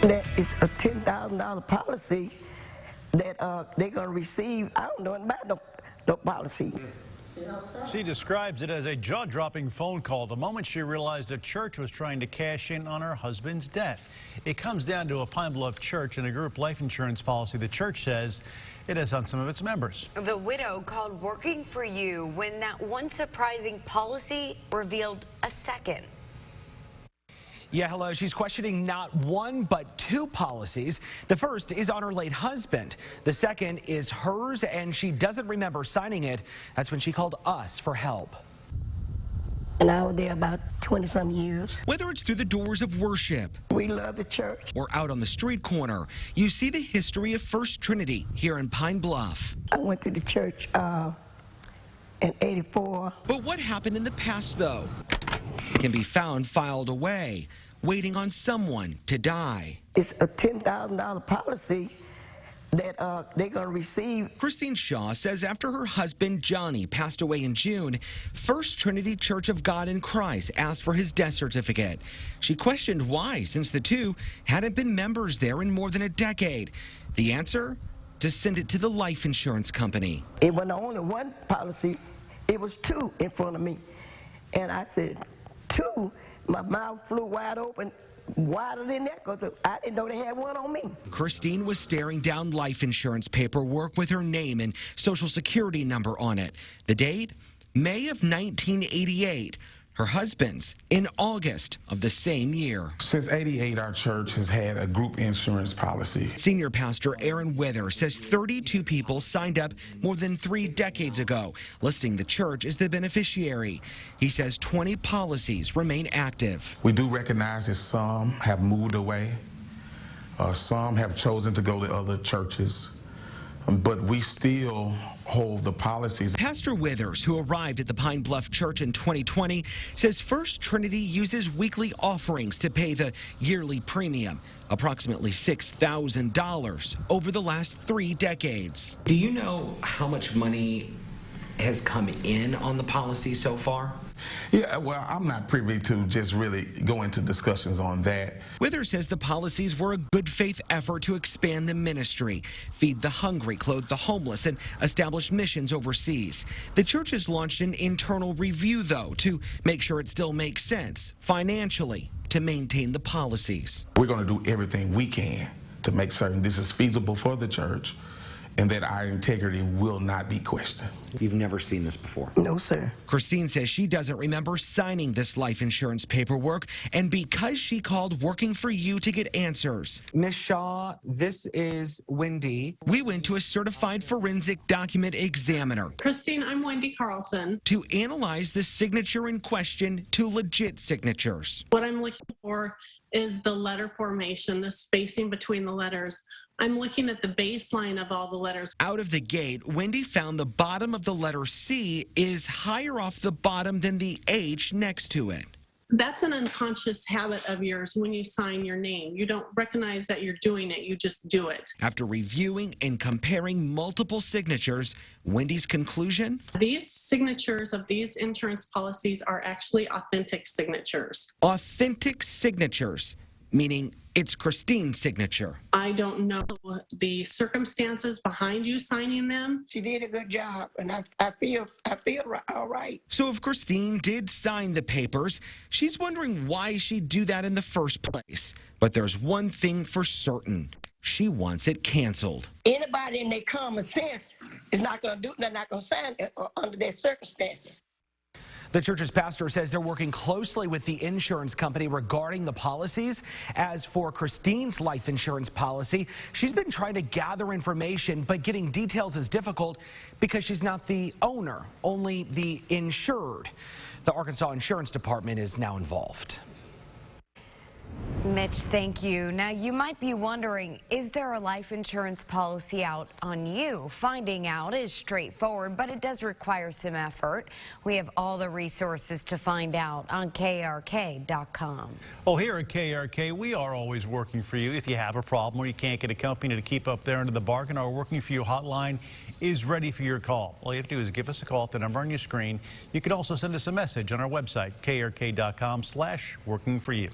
That is a $10,000 policy that they're going to receive. I don't know nothing about no policy. She describes it as a jaw-dropping phone call the moment she realized a church was trying to cash in on her husband's death. It comes down to a Pine Bluff church and a group life insurance policy the church says it has on some of its members. The widow called Working for You when that one surprising policy revealed a second. Yeah, hello. She's questioning not one, but two policies. The first is on her late husband. The second is hers, and she doesn't remember signing it. That's when she called us for help. And I was there about 20-some years. Whether it's through the doors of worship, We love the church. or out on the street corner, you see the history of First Trinity here in Pine Bluff. I went to the church in '84. But what happened in the past, though, can be found filed away, waiting on someone to die. It's a $10,000 policy that they're going to receive. Christine Shaw says after her husband Johnny passed away in June, First Trinity Church of God in Christ asked for his death certificate. She questioned why, since the two hadn't been members there in more than a decade. The answer? To send it to the life insurance company. It wasn't only one policy, it was two in front of me. And I said, two? My mouth flew wide open, wider than that, because I didn't know they had one on me. Christine was staring down life insurance paperwork with her name and social security number on it. The date? May of 1988. Her husband's in August of the same year. Since '88, our church has had a group insurance policy. Senior pastor Aaron Wither says 32 people signed up more than 3 decades ago, listing the church as the beneficiary. He says 20 policies remain active. We do recognize that some have moved away. Some have chosen to go to other churches. But we still hold the policies. Pastor Withers, who arrived at the Pine Bluff Church in 2020, says First Trinity uses weekly offerings to pay the yearly premium, approximately $6,000 over the last 3 decades. Do you know how much money has come in on the policy so far? Yeah, well, I'm not privy to just really go into discussions on that. Withers says the policies were a good faith effort to expand the ministry, feed the hungry, clothe the homeless, and establish missions overseas. The church has launched an internal review, though, to make sure it still makes sense financially to maintain the policies. We're going to do everything we can to make certain this is feasible for the church and that our integrity will not be questioned. You've never seen this before? No, sir. Christine says she doesn't remember signing this life insurance paperwork, and because she called Working for You to get answers. Miss Shaw, this is Wendy. We went to a certified forensic document examiner. Christine, I'm Wendy Carlson. To analyze the signature in question to legit signatures. What I'm looking for is the letter formation, the spacing between the letters. I'm looking at the baseline of all the letters. Out of the gate, Wendy found the bottom of the letter C is higher off the bottom than the H next to it. That's an unconscious habit of yours when you sign your name. You don't recognize that you're doing it, you just do it. After reviewing and comparing multiple signatures, Wendy's conclusion? These signatures of these insurance policies are actually authentic signatures. Authentic signatures, meaning it's Christine's signature. I don't know the circumstances behind you signing them. She did a good job, and I feel all right. So if Christine did sign the papers, she's wondering why she'd do that in the first place. But there's one thing for certain. She wants it canceled. Anybody in their common sense is not going to do, they're not going to sign it under their circumstances. The church's pastor says they're working closely with the insurance company regarding the policies. As for Christine's life insurance policy, she's been trying to gather information, but getting details is difficult because she's not the owner, only the insured. The Arkansas Insurance Department is now involved. Mitch, thank you. Now, you might be wondering, is there a life insurance policy out on you? Finding out is straightforward, but it does require some effort. We have all the resources to find out on KARK.com. Well, here at KARK, we are always working for you. If you have a problem or you can't get a company to keep up their end of the bargain, our Working For You hotline is ready for your call. All you have to do is give us a call at the number on your screen. You can also send us a message on our website, KARK.com/workingforyou.